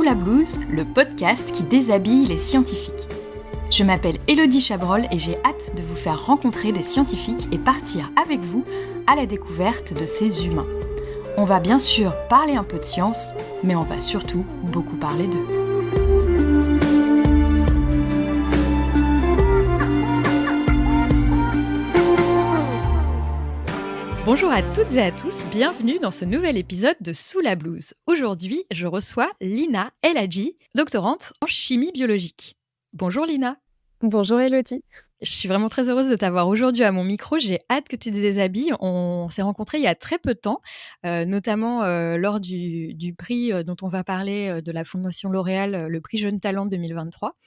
la blouse, le podcast qui déshabille les scientifiques. Je m'appelle Élodie Chabrol et j'ai hâte de vous faire rencontrer des scientifiques et partir avec vous à la découverte de ces humains. On va bien sûr parler un peu de science, mais on va surtout beaucoup parler d'eux. Bonjour à toutes et à tous, bienvenue dans ce nouvel épisode de Sous la blouse. Aujourd'hui, je reçois Lina El Hadji, doctorante en chimie biologique. Bonjour Lina. Bonjour Élodie. Je suis vraiment très heureuse de t'avoir aujourd'hui à mon micro. J'ai hâte que tu te déshabilles. On s'est rencontrés il y a très peu de temps, notamment lors du prix dont on va parler de la Fondation L'Oréal, le prix Jeune Talent 2023.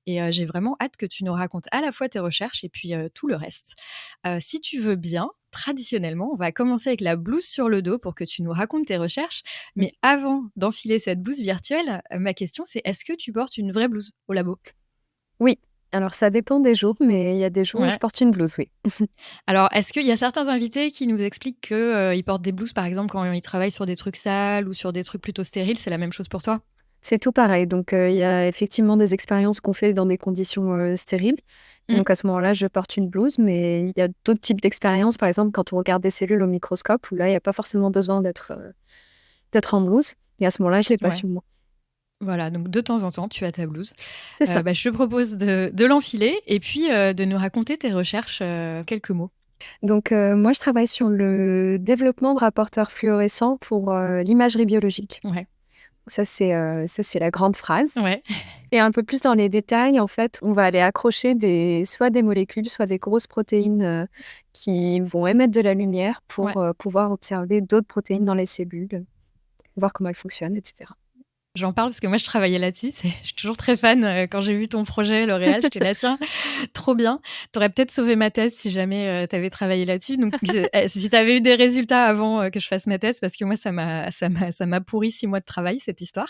Et j'ai vraiment hâte que tu nous racontes à la fois tes recherches et puis tout le reste. Si tu veux bien, traditionnellement, on va commencer avec la blouse sur le dos pour que tu nous racontes tes recherches. Mais avant d'enfiler cette blouse virtuelle, ma question c'est est-ce que tu portes une vraie blouse au labo ? Oui, alors ça dépend des jours, mais il y a des jours où je porte une blouse, oui. Alors, est-ce qu'il y a certains invités qui nous expliquent qu'ils portent des blouses, par exemple, quand ils travaillent sur des trucs sales ou sur des trucs plutôt stériles ? C'est la même chose pour toi ? C'est tout pareil. Donc, il y a effectivement des expériences qu'on fait dans des conditions stériles. Donc, à ce moment-là, je porte une blouse, mais il y a d'autres types d'expériences. Par exemple, quand on regarde des cellules au microscope, où là, il n'y a pas forcément besoin d'être en blouse. Et à ce moment-là, je ne l'ai pas sur moi. Voilà, donc de temps en temps, tu as ta blouse. C'est ça. Je te propose de l'enfiler et puis de nous raconter tes recherches, quelques mots. Donc, moi, je travaille sur le développement de rapporteurs fluorescents pour l'imagerie biologique. Ouais. Ça, c'est la grande phrase. Ouais. Et un peu plus dans les détails, en fait, on va aller accrocher soit des molécules, soit des grosses protéines qui vont émettre de la lumière pour pouvoir observer d'autres protéines dans les cellules, voir comment elles fonctionnent, etc. J'en parle parce que moi, je travaillais là-dessus. Je suis toujours très fan. Quand j'ai vu ton projet L'Oréal, j'étais là, tiens, trop bien. Tu aurais peut-être sauvé ma thèse si jamais tu avais travaillé là-dessus. Donc, si tu avais eu des résultats avant que je fasse ma thèse, parce que moi, ça m'a pourri 6 mois de travail, cette histoire.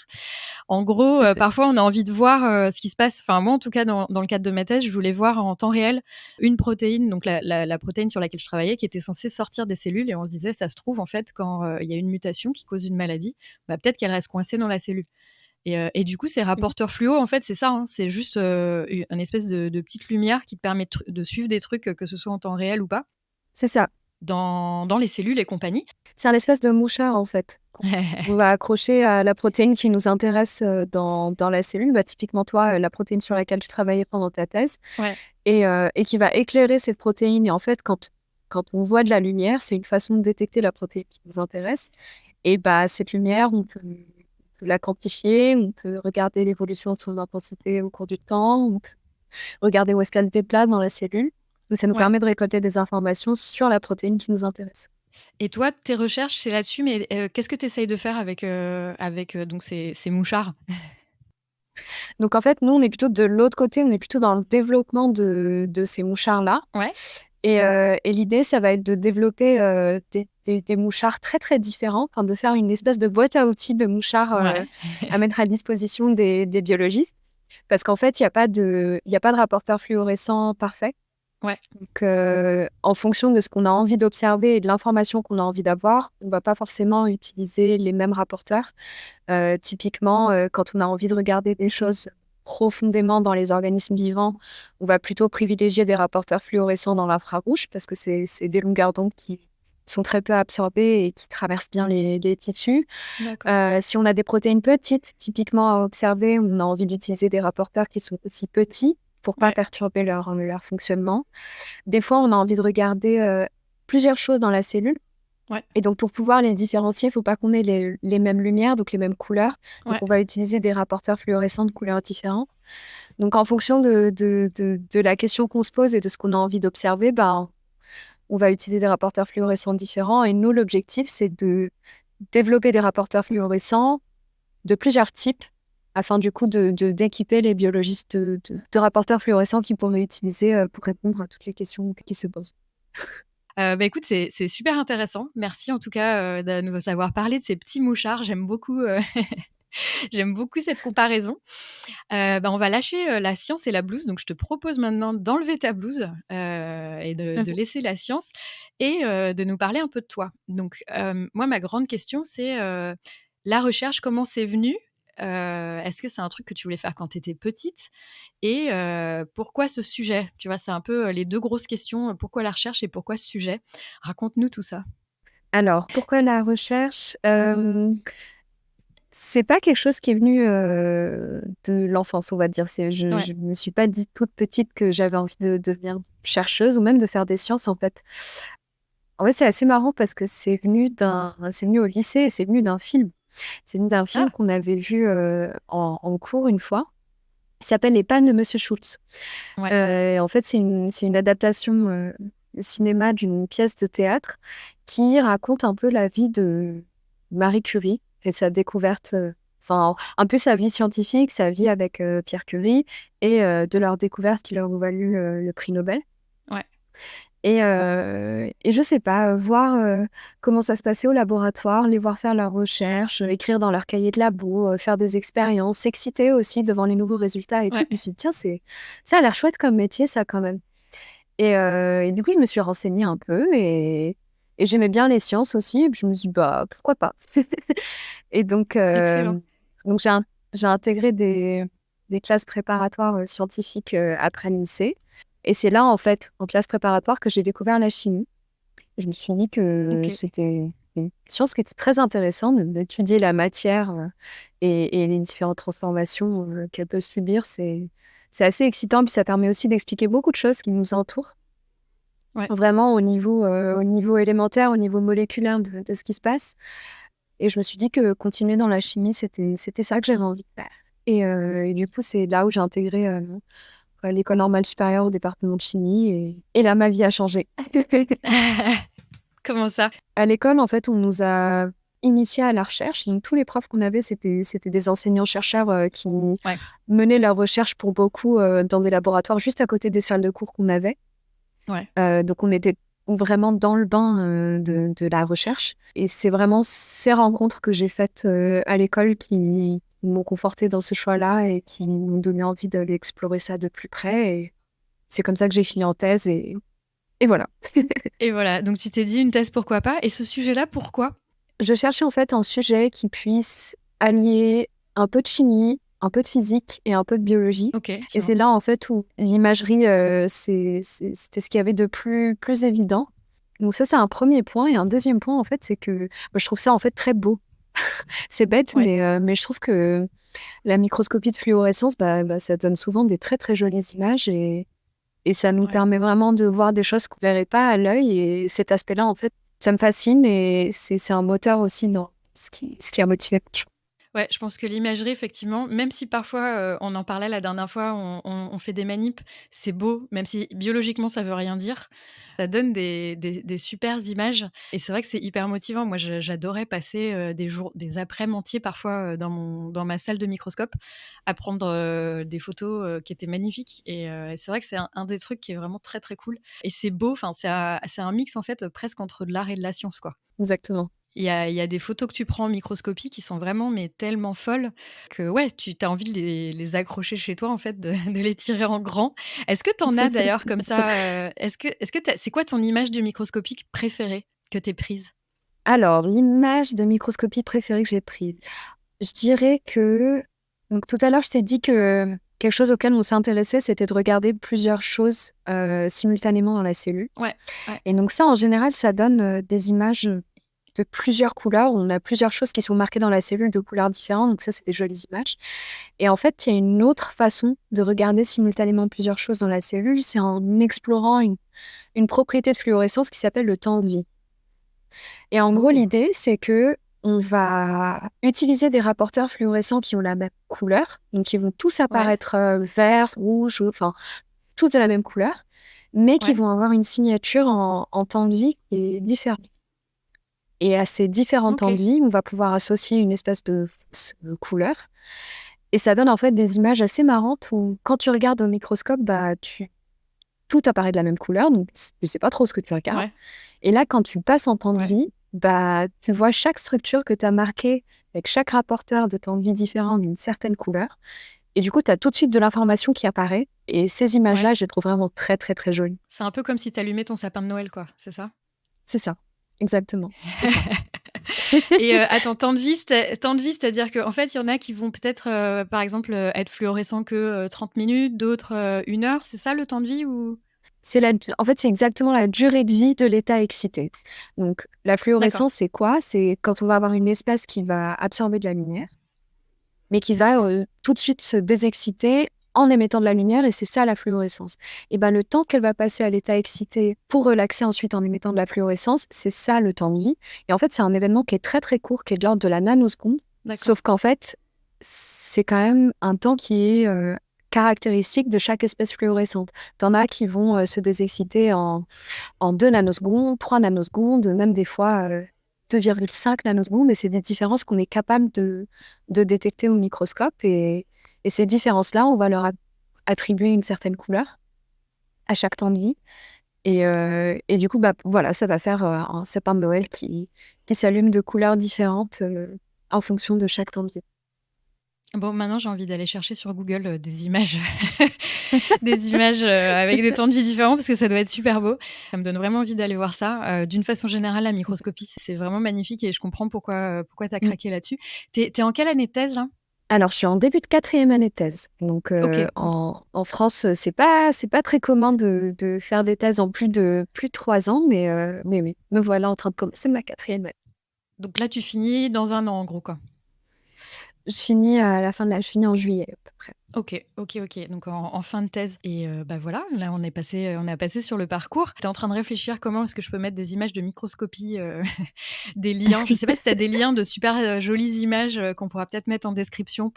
En gros, parfois, on a envie de voir ce qui se passe. Enfin, moi, en tout cas, dans le cadre de ma thèse, je voulais voir en temps réel une protéine, donc la protéine sur laquelle je travaillais, qui était censée sortir des cellules. Et on se disait, ça se trouve, en fait, quand il y a une mutation qui cause une maladie, peut-être qu'elle reste coincée dans la cellule. Et du coup, ces rapporteurs fluo, en fait, c'est ça. C'est juste une espèce de petite lumière qui te permet de suivre des trucs, que ce soit en temps réel ou pas. C'est ça. Dans les cellules et compagnie. C'est un espèce de mouchard, en fait. On va accrocher à la protéine qui nous intéresse dans la cellule. Typiquement, toi, la protéine sur laquelle tu travaillais pendant ta thèse. Ouais. Et qui va éclairer cette protéine. Et en fait, quand on voit de la lumière, c'est une façon de détecter la protéine qui nous intéresse. Et cette lumière, on peut la quantifier, on peut regarder l'évolution de son intensité au cours du temps, on peut regarder où est-ce qu'elle se déplace dans la cellule. Donc, ça nous permet de récolter des informations sur la protéine qui nous intéresse. Et toi, tes recherches, c'est là-dessus, mais qu'est-ce que tu essayes de faire avec donc ces mouchards ? Donc, en fait, nous, on est plutôt de l'autre côté, on est plutôt dans le développement de ces mouchards-là. Ouais. Et l'idée, ça va être de développer des mouchards très, très différents, de faire une espèce de boîte à outils de mouchards à mettre à disposition des biologistes. Parce qu'en fait, il n'y a pas de rapporteur fluorescent parfait. Ouais. Donc, en fonction de ce qu'on a envie d'observer et de l'information qu'on a envie d'avoir, on ne va pas forcément utiliser les mêmes rapporteurs. Typiquement, quand on a envie de regarder des choses profondément dans les organismes vivants, on va plutôt privilégier des rapporteurs fluorescents dans l'infrarouge parce que c'est des longueurs d'onde qui sont très peu absorbées et qui traversent bien les tissus. Si on a des protéines petites, typiquement à observer, on a envie d'utiliser des rapporteurs qui sont aussi petits pour pas perturber leur fonctionnement. Des fois, on a envie de regarder plusieurs choses dans la cellule. Ouais. Et donc, pour pouvoir les différencier, il ne faut pas qu'on ait les mêmes lumières, donc les mêmes couleurs. Donc, on va utiliser des rapporteurs fluorescents de couleurs différentes. Donc, en fonction de la question qu'on se pose et de ce qu'on a envie d'observer, on va utiliser des rapporteurs fluorescents différents. Et nous, l'objectif, c'est de développer des rapporteurs fluorescents de plusieurs types afin, du coup, d'équiper les biologistes de rapporteurs fluorescents qu'ils pourraient utiliser pour répondre à toutes les questions qui se posent. Écoute, c'est super intéressant. Merci en tout cas de nous avoir parlé de ces petits mouchards. J'aime beaucoup, j'aime beaucoup cette comparaison. On va lâcher la science et la blouse. Donc, je te propose maintenant d'enlever ta blouse et de laisser la science et de nous parler un peu de toi. Donc, moi, ma grande question, c'est la recherche, comment c'est venu ? Est-ce que c'est un truc que tu voulais faire quand tu étais petite? Et pourquoi ce sujet? Tu vois, c'est un peu, les 2 grosses questions, pourquoi la recherche et pourquoi ce sujet? Raconte-nous tout ça. Alors, pourquoi la recherche? C'est pas quelque chose qui est venu, de l'enfance, on va dire. Ouais. Je me suis pas dit toute petite que j'avais envie de devenir chercheuse ou même de faire des sciences, en fait. En fait, c'est assez marrant parce que c'est venu au lycée et c'est venu d'un film. C'est venu d'un film Ah! qu'on avait vu, en cours une fois, qui s'appelle Les Palmes de Monsieur Schultz. Ouais. En fait, c'est une adaptation, cinéma d'une pièce de théâtre qui raconte un peu la vie de Marie Curie et sa découverte, enfin, un peu sa vie scientifique, sa vie avec, Pierre Curie et de leur découverte qui leur ont valu, le prix Nobel. Ouais. Et je sais pas, voir, comment ça se passait au laboratoire, les voir faire leurs recherches, écrire dans leur cahier de labo, faire des expériences, s'exciter aussi devant les nouveaux résultats et tout. Ouais. Je me suis dit: «Tiens, c'est ça a l'air chouette comme métier ça, quand même». Et du coup, je me suis renseignée un peu et j'aimais bien les sciences aussi et puis je me suis dit: «Bah, pourquoi pas?» Et Excellent. donc j'ai intégré des classes préparatoires, scientifiques, après le lycée et c'est là, en fait, en classe préparatoire que j'ai découvert la chimie. Je me suis dit que OK. c'était une science qui était très intéressante d'étudier la matière, et les différentes transformations, qu'elle peut subir. C'est assez excitant, puis ça permet aussi d'expliquer beaucoup de choses qui nous entourent, Ouais. vraiment au niveau élémentaire, au niveau moléculaire de ce qui se passe. Et je me suis dit que continuer dans la chimie, c'était ça que j'avais envie de faire. Et du coup, c'est là où j'ai intégré, l'école normale supérieure au département de chimie et là, ma vie a changé. Comment ça? À l'école, en fait, on nous a initiés à la recherche. Donc tous les profs qu'on avait, c'était des enseignants-chercheurs, qui Ouais. menaient leurs recherches pour beaucoup, dans des laboratoires juste à côté des salles de cours qu'on avait. Ouais. Donc on était vraiment dans le bain, de la recherche et c'est vraiment ces rencontres que j'ai faites, à l'école qui m'ont confortée dans ce choix-là et qui m'ont donné envie d'aller explorer ça de plus près et c'est comme ça que j'ai fini en thèse et voilà. Et voilà, donc tu t'es dit: «Une thèse, pourquoi pas?» et ce sujet-là, pourquoi? Je cherchais en fait un sujet qui puisse allier un peu de chimie, un peu de physique et un peu de biologie OK, et effectivement. c'est là en fait où l'imagerie, c'était ce qu'il y avait de plus évident. Donc ça, c'est un premier point et un deuxième point en fait, c'est que, bah, je trouve ça en fait très beau. C'est bête Ouais. mais je trouve que la microscopie de fluorescence, ça donne souvent des très, très jolies images et ça nous Ouais. permet vraiment de voir des choses qu'on verrait pas à l'œil et cet aspect-là, en fait, ça me fascine et c'est un moteur aussi dans ce qui a motivé mon choix. Ouais, je pense que l'imagerie, effectivement, même si parfois, on en parlait la dernière fois, on fait des manips, c'est beau, même si biologiquement ça veut rien dire. Ça donne des supers images et c'est vrai que c'est hyper motivant. Moi, j'adorais passer, des jours des aprèmes entiers parfois, dans ma salle de microscope à prendre, des photos, qui étaient magnifiques et c'est vrai que c'est un des trucs qui est vraiment très, très cool et c'est beau, enfin, c'est un mix, en fait, presque entre de l'art et de la science, quoi. Exactement. Il y a des photos que tu prends en microscopie qui sont vraiment, mais tellement folles que, ouais, tu as envie de les accrocher chez toi, en fait, de de les tirer en grand. Est-ce que tu en as d'ailleurs comme ça, est-ce que tu c'est quoi ton image de microscopique préférée que tu prise? Alors, l'image de microscopie préférée que j'ai prise, je dirais que donc tout à l'heure, je t'ai dit que quelque chose auquel on s'intéressait, c'était de regarder plusieurs choses, simultanément dans la cellule Ouais, ouais, et donc ça, en général, ça donne, des images, de plusieurs couleurs. On a plusieurs choses qui sont marquées dans la cellule de couleurs différentes, donc ça, c'est des jolies images. Et en fait, il y a une autre façon de regarder simultanément plusieurs choses dans la cellule, c'est en explorant une propriété de fluorescence qui s'appelle le temps de vie. Et en gros, oh, l'idée, c'est que on va utiliser des rapporteurs fluorescents qui ont la même couleur, donc qui vont tous ouais, apparaître, vert, rouge, enfin, tous de la même couleur, mais qui ouais, vont avoir une signature en temps de vie qui est différente. Et à ces différents temps de OK, vie, on va pouvoir associer une espèce de fausse, couleur et ça donne en fait des images assez marrantes où quand tu regardes au microscope, tout apparaît de la même couleur, donc tu sais pas trop ce que tu regardes. ouais, Et là, quand tu passes en temps de ouais, vie, tu vois chaque structure que tu as marquée avec chaque rapporteur de temps de vie différent d'une certaine couleur et du coup, tu as tout de suite de l'information qui apparaît et ces ouais. images-là, je les trouve vraiment très, très, très jolies. C'est un peu comme si tu allumais ton sapin de Noël, quoi, c'est ça? C'est ça, exactement, c'est ça. Et attends, temps de vie, c'est-à-dire qu'en fait, il y en a qui vont peut-être, par exemple, être fluorescents que, 30 minutes, d'autres, 1 heure, c'est ça le temps de vie ou? En fait, c'est exactement la durée de vie de l'état excité. Donc la D'accord, fluorescence, c'est quoi? C'est quand on va avoir une espèce qui va absorber de la lumière, mais qui va, tout de suite se désexciter en émettant de la lumière et c'est ça la fluorescence. Et ben, le temps qu'elle va passer à l'état excité pour relaxer ensuite en émettant de la fluorescence, c'est ça le temps de vie. Et en fait, c'est un événement qui est très, très court, qui est de l'ordre de la nanoseconde. d'accord. Sauf qu'en fait, c'est quand même un temps qui est, caractéristique de chaque espèce fluorescente. Tu en as qui vont, se désexciter en 2 nanosecondes, 3 nanosecondes, même des fois, 2,5 nanosecondes et c'est des différences qu'on est capable de détecter au microscope et ces différences-là, on va leur attribuer une certaine couleur à chaque temps de vie et du coup, bah, voilà, ça va faire, un sapin de Noël qui s'allume de couleurs différentes, en fonction de chaque temps de vie. Bon, maintenant, j'ai envie d'aller chercher sur Google, des images des images, avec des temps de vie différents parce que ça doit être super beau. Ça me donne vraiment envie d'aller voir ça. D'une façon générale, la microscopie, c'est vraiment magnifique et je comprends pourquoi tu as Mmh. craqué là-dessus. Tu es en quelle année de thèse, là? Alors, je suis en début de 4e année de thèse. Donc, OK, bon. en France, c'est pas très commun de faire des thèses en plus de 3 ans, mais oui, me voilà en train de commencer ma 4e année. Donc là, tu finis dans 1 an, en gros, quoi? Je finis en juillet à peu près. OK, OK, OK, donc en fin de thèse et bah, voilà, là, on a passé sur le parcours. Tu es en train de réfléchir comment est-ce que je peux mettre des images de microscopie, des liens. Je sais pas si tu as des liens de super, jolies images, qu'on pourra peut-être mettre en description Mmh.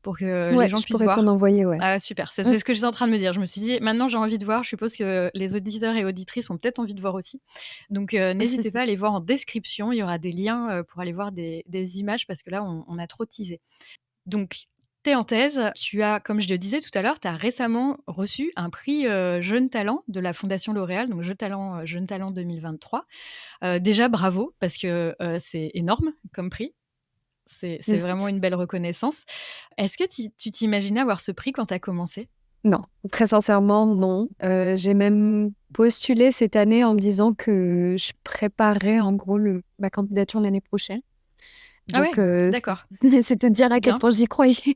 pour que les Ouais, gens je puissent pourrais t'en voir. envoyer, ouais. Ah super, Mmh. c'est ce que j'étais en train de me dire. Je me suis dit: «Maintenant j'ai envie de voir». Je suppose que les auditeurs et auditrices ont peut-être envie de voir aussi. Donc n'hésitez pas à aller voir en description, il y aura des liens, pour aller voir des images parce que là on a trop teasé. Donc tu es en thèse, tu as, comme je le disais tout à l'heure, tu as récemment reçu un prix, Jeunes Talents de la Fondation L'Oréal, donc Jeunes Talents 2023. Déjà bravo parce que, c'est énorme comme prix. C'est Merci. vraiment une belle reconnaissance. Est-ce que tu t'imaginais avoir ce prix quand tu as commencé? Non, très sincèrement, non. J'ai même postulé cette année en me disant que je préparais en gros ma candidature l'année prochaine. Ah Donc, ouais, d'accord, c'est te dire à quel bien. point j'y croyais.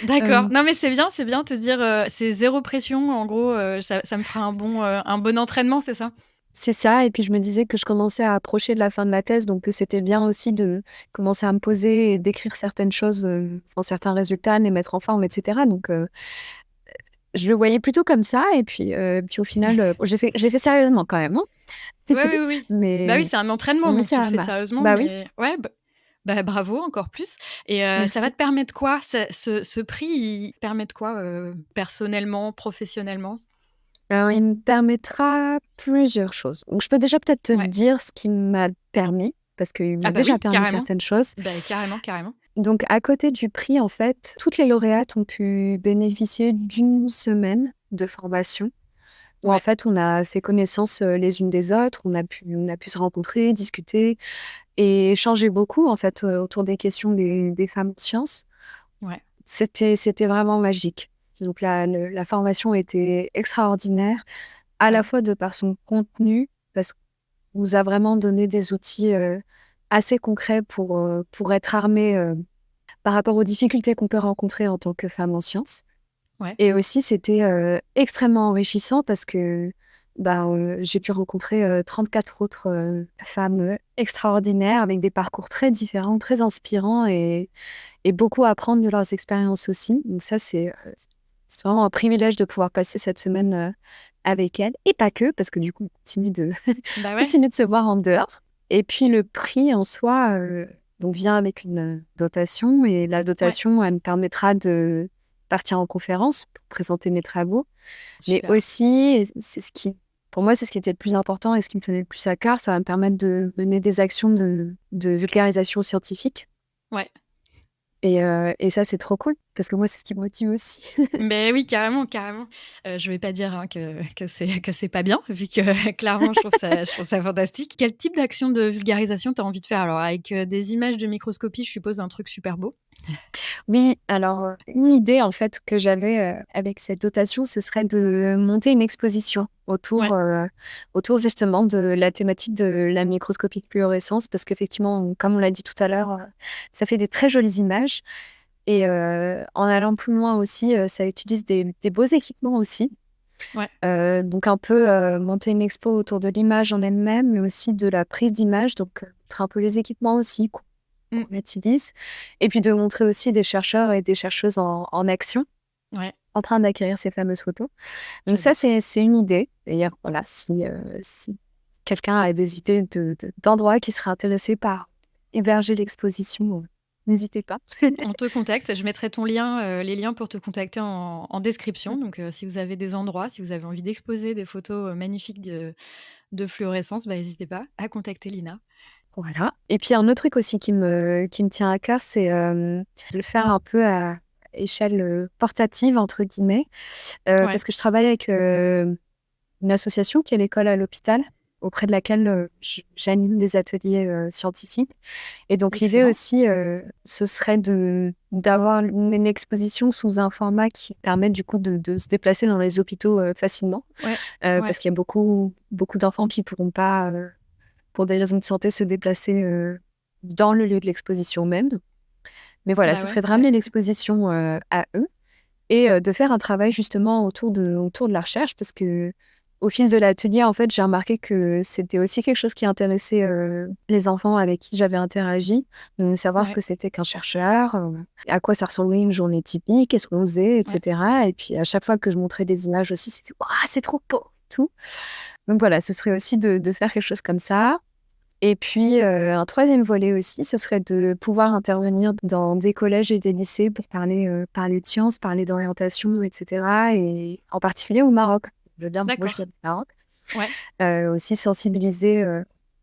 D'accord. Hem, Non, mais c'est bien de te dire, c'est zéro pression, en gros, ça me fera un bon entraînement, c'est ça? c'est ça et puis je me disais que je commençais à approcher de la fin de la thèse, donc que c'était bien aussi de commencer à me poser et d'écrire certaines choses, enfin certains résultats, de les mettre en forme et cetera. Donc, je le voyais plutôt comme ça et puis au final, j'ai fait sérieusement quand même, hein. Ouais, oui, oui, oui. Bah, oui, Mais c'est un entraînement, mais donc tu le ça fais m'a sérieusement, bah oui, mais ouais, bah, bravo encore plus et ça va merci. te permettre quoi? Ce prix, il te permet de quoi, personnellement, professionnellement? Alors il me permettra plusieurs choses. Donc je peux déjà peut-être te Ouais. dire ce qu'il m'a permis, parce qu'il Ah m'a bah, déjà oui, permis carrément. certaines choses. Bah, carrément, carrément. Donc à côté du prix, en fait, toutes les lauréates ont pu bénéficier d'une semaine de formation où en Ouais, fait on a fait connaissance, les unes des autres, on a pu se rencontrer, discuter et échanger beaucoup en fait, autour des questions des femmes de sciences. ouais, C'était vraiment magique. Donc la formation était extraordinaire, à la ouais. fois de par son contenu, parce qu'on nous a vraiment donné des outils, assez concrets pour être armés, par rapport aux difficultés qu'on peut rencontrer en tant que femme en sciences. Ouais. Et aussi c'était, extrêmement enrichissant parce que, bah, j'ai pu rencontrer, 34 autres, femmes, extraordinaires avec des parcours très différents, très inspirants et beaucoup apprendre de leurs expériences aussi. Donc ça, c'est vraiment un privilège de pouvoir passer cette semaine, avec elles et pas que, parce que du coup, on continue de Bah, ouais. continue de se voir en dehors et puis le prix en soi, donc vient avec une, dotation et la Ouais. dotation, elle me permettra de partir en conférence pour présenter mes travaux. Mais Super. aussi, et c'est ce qui pour moi, c'est ce qui était le plus important et ce qui me tenait le plus à cœur, ça va me permettre de mener des actions de vulgarisation scientifique Ouais. et ça, c'est trop cool. parce que moi, c'est ce qui me motive aussi. Beh, oui, carrément, carrément. Je vais pas dire, hein, que c'est pas bien, vu que clairement je trouve ça fantastique. Quel type d'action de vulgarisation tu as envie de faire? Alors avec, des images de microscopie, je suppose un truc super beau? Oui, alors, une idée en fait que j'avais, avec cette dotation, ce serait de monter une exposition Ouais, autour justement de la thématique de la microscopie de fluorescence parce qu'effectivement, comme on l'a dit tout à l'heure, ça fait des très jolies images et en allant plus loin aussi, ça utilise des beaux équipements aussi. ouais, Donc un peu, monter une expo autour de l'image en elle-même, mais aussi de la prise d'image, donc montrer un peu les équipements aussi mmh, qu'on utilise et puis de montrer aussi des chercheurs et des chercheuses en action, ouais, en train d'acquérir ces fameuses photos. Donc ça, j'adore. c'est une idée. D'ailleurs, voilà, si quelqu'un a des idées d'endroits qui seraient intéressés par héberger l'exposition, n'hésitez pas. On te contacte, je mettrai ton lien, les liens pour te contacter en description, donc si vous avez des endroits, si vous avez envie d'exposer des photos, magnifiques de fluorescence, bah, n'hésitez pas à contacter Lina. Voilà et puis un autre truc aussi qui me tient à cœur, c'est, de le faire un peu à échelle, «portative» entre guillemets, Ouais, parce que je travaille avec, une association qui est l'école à l'hôpital, auprès de laquelle, j'anime des ateliers, scientifiques et donc l'idée excellent. aussi, ce serait d'avoir une exposition sous un format qui permet du coup de se déplacer dans les hôpitaux, facilement, Ouais, ouais, parce qu'il y a beaucoup d'enfants qui pourront pas, pour des raisons de santé, se déplacer, dans le lieu de l'exposition même. Mais voilà, bah, ce ouais, serait de c'est ramener l'exposition, à eux et de faire un travail justement autour de la recherche parce qu'au fil de l'atelier, en fait, j'ai remarqué que c'était aussi quelque chose qui intéressait, les enfants avec qui j'avais interagi, de savoir ce ouais, que c'était qu'un chercheur, à quoi ça ressemblait une journée typique, qu'est-ce qu'on faisait et ouais. cetera et puis à chaque fois que je montrais des images aussi, c'était: «Waouh, c'est trop beau!» tout. Donc voilà, ce serait aussi de faire quelque chose comme ça et puis, un troisième volet aussi, ce serait de pouvoir intervenir dans des collèges et des lycées pour parler de sciences, parler d'orientation et cetera et en particulier au Maroc. Moi, je D'accord. viens du Maroc, Ouais, aussi sensibiliser,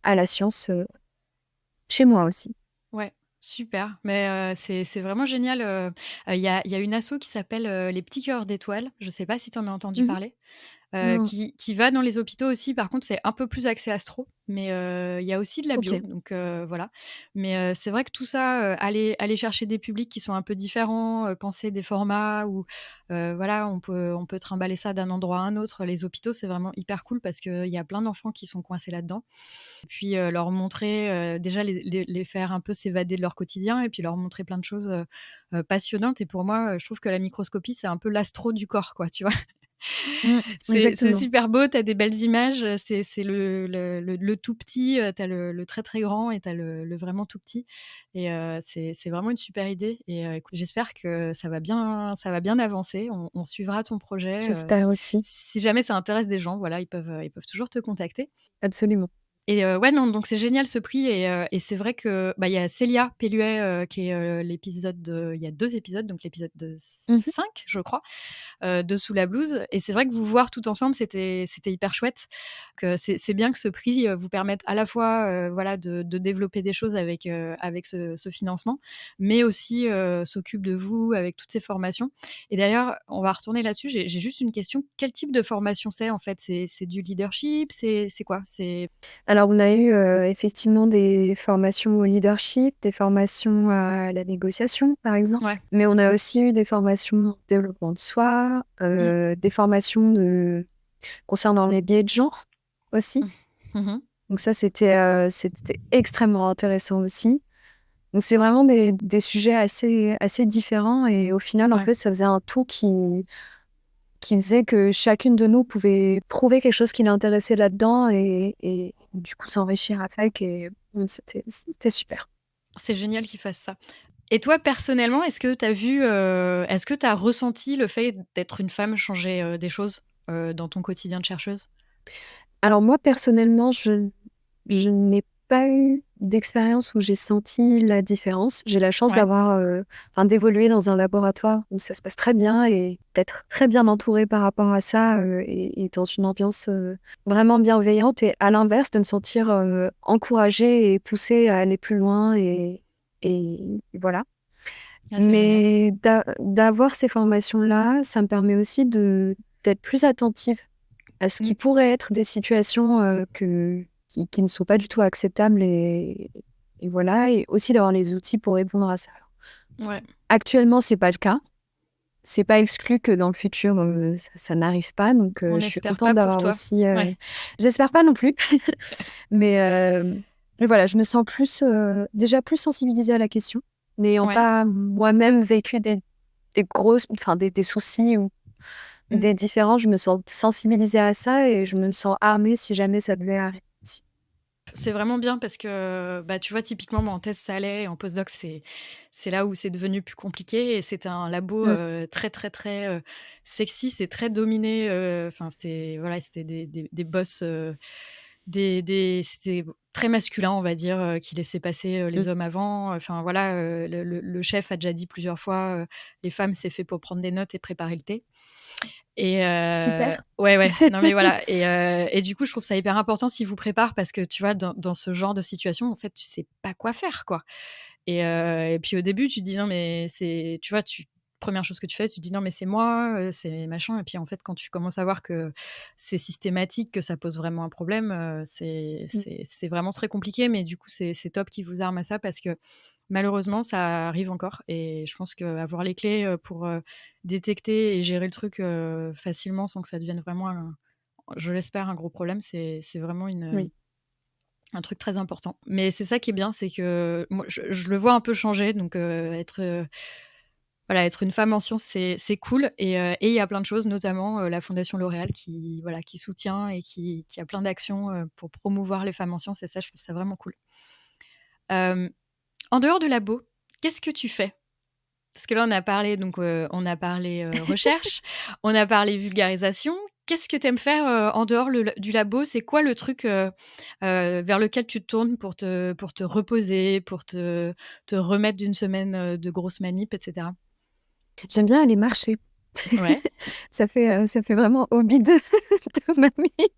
à la science, chez moi aussi. ouais, super. Mais, c'est vraiment génial, il y a une asso qui s'appelle, les Petits Cœurs d'Étoiles. Je sais pas si tu en as entendu Mmh. parler? Non. Qui va dans les hôpitaux aussi. Par contre, c'est un peu plus axé astro, mais il y a aussi de la bio, OK. donc voilà. Mais c'est vrai que tout ça, aller chercher des publics qui sont un peu différents, penser des formats où, voilà, on peut trimballer ça d'un endroit à un autre. Les hôpitaux, c'est vraiment hyper cool parce qu'il y a plein d'enfants qui sont coincés là-dedans. Et puis, leur montrer, déjà les faire un peu s'évader de leur quotidien et puis leur montrer plein de choses, passionnantes et pour moi, je trouve que la microscopie, c'est un peu l'astro du corps, quoi, tu vois? Mmh. C'est Exactement. super beau, tu as des belles images, c'est le tout petit, tu as le très, très grand et tu as le vraiment tout petit et c'est vraiment une super idée et écoute, j'espère que ça va bien avancer. On suivra ton projet, J'espère aussi. si jamais ça intéresse des gens, voilà, ils peuvent toujours te contacter. Absolument. Et ouais, non, donc c'est génial ce prix et c'est vrai que, bah, il y a Célia Pelluet, qui est, l'épisode de il y a 2 épisodes, donc l'épisode de Mmh. 5, je crois, de Sous la blouse et c'est vrai que vous voir tout ensemble, c'était hyper chouette. Que c'est bien que ce prix, vous permette à la fois, voilà, de développer des choses avec ce financement, mais aussi, s'occupe de vous avec toutes ces formations et d'ailleurs, on va retourner là-dessus, j'ai juste une question. Quel type de formation c'est, en fait? C'est du leadership? C'est quoi? C'est Alors, on a eu, effectivement des formations au leadership, des formations à la négociation, par exemple, ouais. mais on a aussi eu des formations en développement de soi, Mmh. des formations concernant les biais de genre aussi. Mmh mh. Donc ça, c'était extrêmement intéressant aussi. Donc c'est vraiment des sujets assez différents et au final, en Ouais. fait, ça faisait un tout qui faisait que chacune de nous pouvait trouver quelque chose qui l'intéressait là-dedans et du coup s'enrichir avec et c'était super. C'est génial qu'ils fassent ça. Et toi, personnellement, est-ce que tu as ressenti le fait d'être une femme changer, des choses, dans ton quotidien de chercheuse? Alors moi, personnellement, je n'ai pas eu d'expérience où j'ai senti la différence. J'ai la chance Ouais, d'évoluer dans un laboratoire où ça se passe très bien et d'être très bien entourée par rapport à ça, et dans une ambiance, vraiment bienveillante et à l'inverse, de me sentir, encouragée et poussée à aller plus loin et voilà. Ah, c'est génial. Mais d'avoir ces formations-là, ça me permet aussi d'être plus attentive à ce qui Mmh. pourrait être des situations, qui ne sont pas du tout acceptables et voilà et aussi d'avoir les outils pour répondre à ça. Ouais, Actuellement, c'est pas le cas. C'est pas exclu que dans le futur, ça n'arrive pas donc on je suis n'espère contente pas pour d'avoir toi. aussi, Ouais, j'espère pas non plus, mais mais voilà, je me sens plus, déjà plus sensibilisée à la question, n'ayant ouais. pas moi-même vécu des grosses enfin des soucis ou Mmh. des différences. Je me sens sensibilisée à ça et je me sens armée si jamais ça devait arriver aussi. C'est vraiment bien parce que, bah, tu vois, typiquement, moi, en thèse, ça allait et en postdoc, c'est là où c'est devenu plus compliqué et c'était un labo, Mmh, très, très, très, sexiste et très dominé, enfin, c'était voilà, c'était des boss, c'était très masculin, on va dire, qui laissaient passer, mmh. les hommes avant. Enfin, voilà, le chef a déjà dit plusieurs fois, «Les femmes, c'est fait pour prendre des notes et préparer le thé». Et Super. ouais, ouais, non, mais voilà et du coup, je trouve ça hyper important s'ils vous préparent parce que, tu vois, dans ce genre de situation, en fait, tu sais pas quoi faire, quoi et puis, au début, tu te dis: «Non, mais c'est» tu vois, tu 1re chose que tu fais, tu te dis: «Non, mais c'est moi, c'est machin» et puis, en fait, quand tu commences à voir que c'est systématique, que ça pose vraiment un problème, c'est Mmh. c'est c'est vraiment très compliqué mais du coup, c'est top qu'ils vous arment à ça parce que malheureusement, ça arrive encore et je pense qu'avoir les clés, pour, détecter et gérer le truc, facilement sans que ça devienne vraiment un je l'espère, un gros problème, c'est vraiment Oui. un truc très important. Mais c'est ça qui est bien, c'est que moi, je le vois un peu changer donc être, voilà, être une femme en sciences, c'est cool et il y a plein de choses, notamment, la Fondation L'Oréal qui, voilà, qui soutient et qui a plein d'actions, pour promouvoir les femmes en sciences et ça, je trouve ça vraiment cool. Hem, En dehors de labo, qu'est-ce que tu fais? Parce que là, on a parlé donc, on a parlé, recherche, on a parlé vulgarisation. Qu'est-ce que tu aimes faire, en dehors du labo? C'est quoi le truc, vers lequel tu te tournes pour te reposer, pour te remettre d'une semaine, de grosses manip et cetera? J'aime bien aller marcher. Ouais. Ça fait vraiment hobby de de mamie,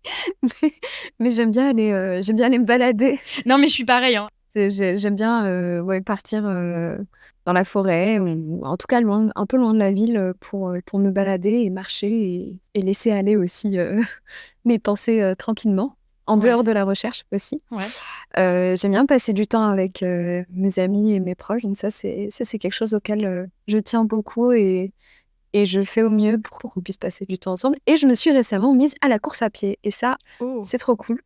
mais j'aime bien aller me balader. Non, mais je suis pareil, hein. J'aime bien, ouais, partir, dans la forêt ou en tout cas loin un peu loin de la ville, pour me balader et marcher et laisser aller aussi, mes pensées, tranquillement, en Ouais, dehors de la recherche aussi. ouais. J'aime bien passer du temps avec, mes amis et mes proches, donc ça c'est quelque chose auquel, je tiens beaucoup et je fais au mieux pour qu'on puisse passer du temps ensemble et je me suis récemment mise à la course à pied et ça, Oh! c'est trop cool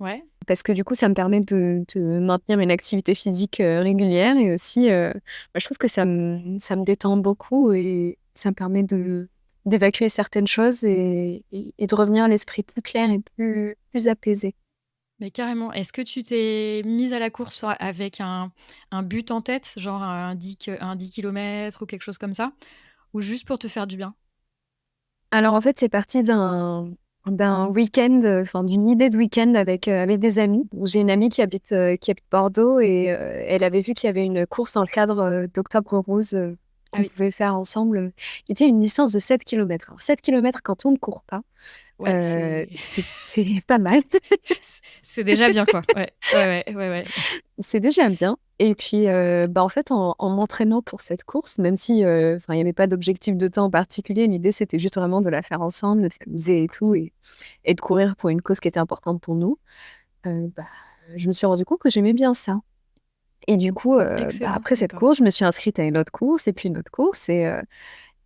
Ouais. parce que du coup, ça me permet de maintenir une activité physique, régulière et aussi, bah, je trouve que ça me détend beaucoup et ça me permet d'évacuer certaines choses et de revenir à l'esprit plus clair et plus apaisé. Mais carrément. Est-ce que tu t'es mise à la course avec un but en tête, genre un 10 kilomètres ou quelque chose comme ça? Ou juste pour te faire du bien? Alors en fait, c'est parti d'un week-end, enfin d'une idée de week-end avec des amis. J'ai une amie qui habite Bordeaux et elle avait vu qu'il y avait une course dans le cadre, d'Octobre Rose, Ah qu'on oui. pouvait faire ensemble, qui était une distance de 7 kilomètres. Alors 7 kilomètres quand on ne court pas, Ouais, c'est c'est pas mal. c'est déjà bien, quoi. Ouais, ouais, ouais, ouais, ouais. C'est déjà bien et puis, bah, en fait, en m'entraînant pour cette course, même si, enfin, il y avait pas d'objectif de temps en particulier, l'idée, c'était juste vraiment de la faire ensemble, de s'amuser et tout et de courir pour une cause qui était importante pour nous. Bah, je me suis rendu compte que j'aimais bien ça et du coup, bah, Excellent, après cette d'accord. course, je me suis inscrite à une autre course et puis une autre course et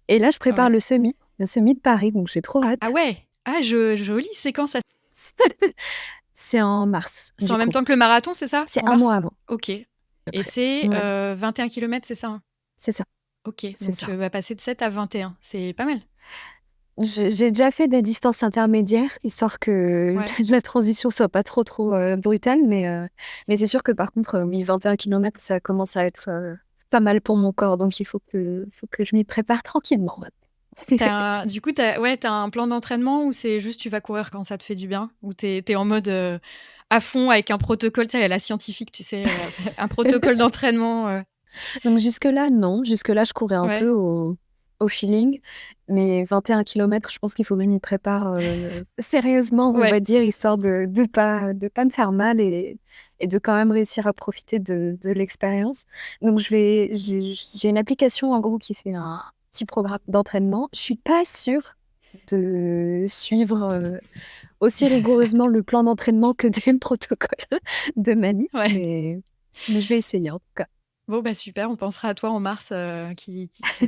là, je prépare Ouais. le semi de Paris, donc j'ai trop Ah hâte. ouais! Ah je jolie séquence à C'est en mars, c'est du en même coup. temps que le marathon, c'est ça? C'est En un mois mars? avant, OK à peu et près. c'est, Ouais, 21 kilomètres, c'est ça, hein? c'est ça, OK, c'est donc ça. tu vas passer de 7 à 21, c'est pas mal. J'ai déjà fait des distances intermédiaires, histoire que Ouais. la transition soit pas trop, brutale, mais c'est sûr que par contre, oui, 21 kilomètres, ça commence à être, pas mal pour mon corps, donc il faut que je m'y prépare tranquillement. Du coup, tu as un plan d'entraînement ou c'est juste tu vas courir quand ça te fait du bien? Ou tu es en mode, à fond avec un protocole, tu sais, à la scientifique, tu sais, un protocole d'entraînement, Donc jusque-là, non, jusque-là, je courais un peu ouais, au feeling. Mais 21 kilomètres, je pense qu'il faut que je m'y prépare sérieusement, on Ouais. va dire, histoire de pas me faire mal et de quand même réussir à profiter de l'expérience. Donc, j'ai une application, en gros, qui fait un petit programme d'entraînement. Je suis pas sûre de suivre aussi rigoureusement le plan d'entraînement que le protocole de Mani, Ouais. mais je vais essayer en tout cas. Bon, bah, super, on pensera à toi en mars, qui te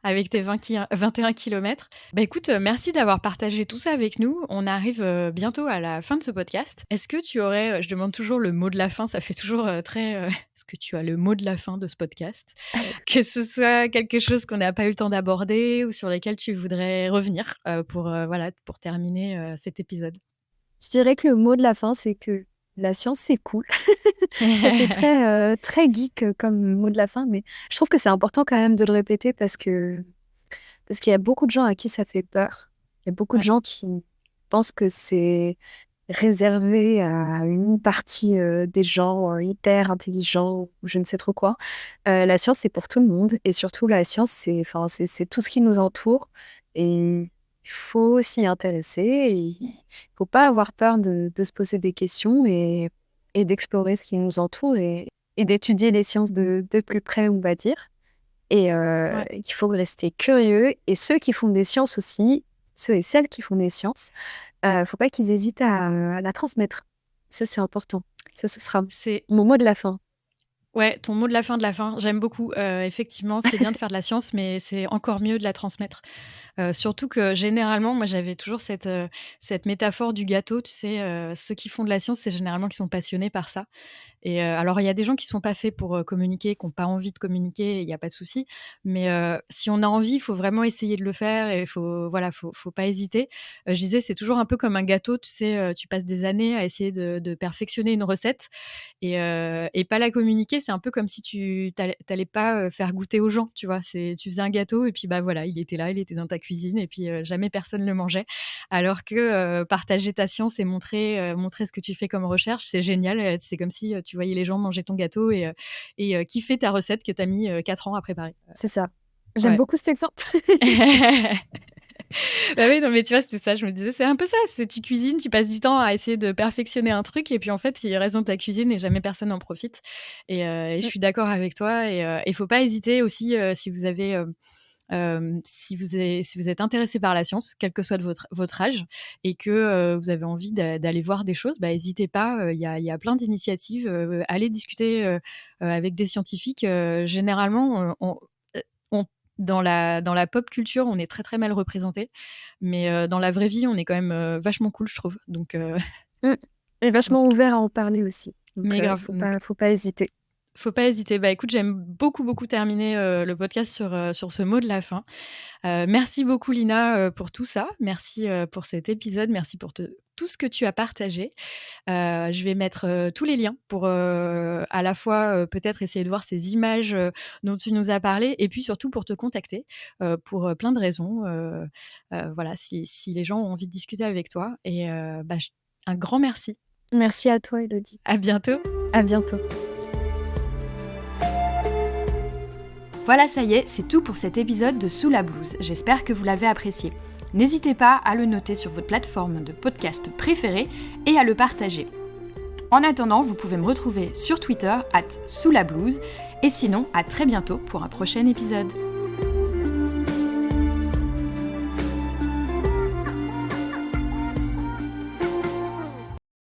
avec tes 21 kilomètres. Bah, écoute, merci d'avoir partagé tout ça avec nous. On arrive, bientôt à la fin de ce podcast. Est-ce que tu aurais, je demande toujours le mot de la fin, ça fait toujours, très, est-ce que tu as le mot de la fin de ce podcast? Que ce soit quelque chose qu'on n'a pas eu le temps d'aborder ou sur lesquels tu voudrais revenir, pour, voilà, pour terminer, cet épisode? Je dirais que le mot de la fin, c'est que la science, c'est cool. Ça fait très geek, comme mot de la fin, mais je trouve que c'est important quand même de le répéter parce qu'il y a beaucoup de gens à qui ça fait peur. Il y a beaucoup de Ouais, gens qui pensent que c'est réservé à une partie, des gens, hyper intelligents ou je ne sais trop quoi. La science, c'est pour tout le monde et surtout la science, c'est tout ce qui nous entoure et il faut s'y intéresser et il faut pas avoir peur de se poser des questions et d'explorer ce qui nous entoure et d'étudier les sciences de plus près, on va dire. Et ouais. qu'il faut rester curieux et ceux qui font des sciences aussi, ceux et celles qui font des sciences, faut pas qu'ils hésitent à la transmettre. Ça, c'est important. Ça, ce sera C'est mon mot de la fin. Ouais, ton mot de la fin, j'aime beaucoup. Effectivement, c'est bien de faire de la science, mais c'est encore mieux de la transmettre. Surtout que généralement, moi j'avais toujours cette métaphore du gâteau, tu sais? Ceux qui font de la science, c'est généralement qui sont passionnés par ça. Et alors il y a des gens qui sont pas faits pour, communiquer, qui ont pas envie de communiquer, il y a pas de souci. Mais si on a envie, il faut vraiment essayer de le faire et il faut voilà, faut pas hésiter. Je disais, c'est toujours un peu comme un gâteau, tu sais? Tu passes des années à essayer de perfectionner une recette et pas la communiquer. C'est un peu comme si tu tu pas, faire goûter aux gens, tu vois? C'est tu faisais un gâteau et puis, bah, voilà, il était là, il était dans ta cuisine et puis, jamais personne le mangeait. Alors que, partager ta science et montrer ce que tu fais comme recherche, c'est génial, c'est comme si, tu voyais les gens manger ton gâteau et kiffer ta recette que tu as mis, 4 ans à préparer. C'est ça. J'aime Ouais. beaucoup cet exemple. Bah oui, non, mais tu vois, c'était ça, je me disais, c'est un peu ça, c'est tu cuisines, tu passes du temps à essayer de perfectionner un truc et puis en fait, il reste dans ta cuisine et jamais personne n'en profite et je Mmh, suis d'accord avec toi et faut pas hésiter aussi, si vous avez, si vous êtes intéressé par la science, quel que soit de votre âge et que, vous avez envie d'aller voir des choses, bah, hésitez pas, il y a plein d'initiatives, allez discuter, avec des scientifiques, généralement, on dans la pop culture, on est très, très mal représenté, mais dans la vraie vie, on est quand même, vachement cool, je trouve, mmh et donc vachement ouvert à en parler aussi. Donc mais grave, faut pas hésiter. faut pas hésiter. Bah, écoute, j'aime beaucoup, beaucoup terminer, le podcast sur ce mot de la fin. Merci beaucoup Lina, pour tout ça. Merci, pour cet épisode. Merci pour tout ce que tu as partagé. Je vais mettre, tous les liens pour, à la fois, peut-être essayer de voir ces images, dont tu nous as parlé et puis surtout pour te contacter, pour, plein de raisons, voilà, si les gens ont envie de discuter avec toi et bah, un grand merci. Merci à toi, Elodie. À bientôt. À bientôt. Voilà, ça y est, c'est tout pour cet épisode de Sous la blouse. J'espère que vous l'avez apprécié. N'hésitez pas à le noter sur votre plateforme de podcast préférée et à le partager. En attendant, vous pouvez me retrouver sur Twitter @soulablouse et sinon, à très bientôt pour un prochain épisode.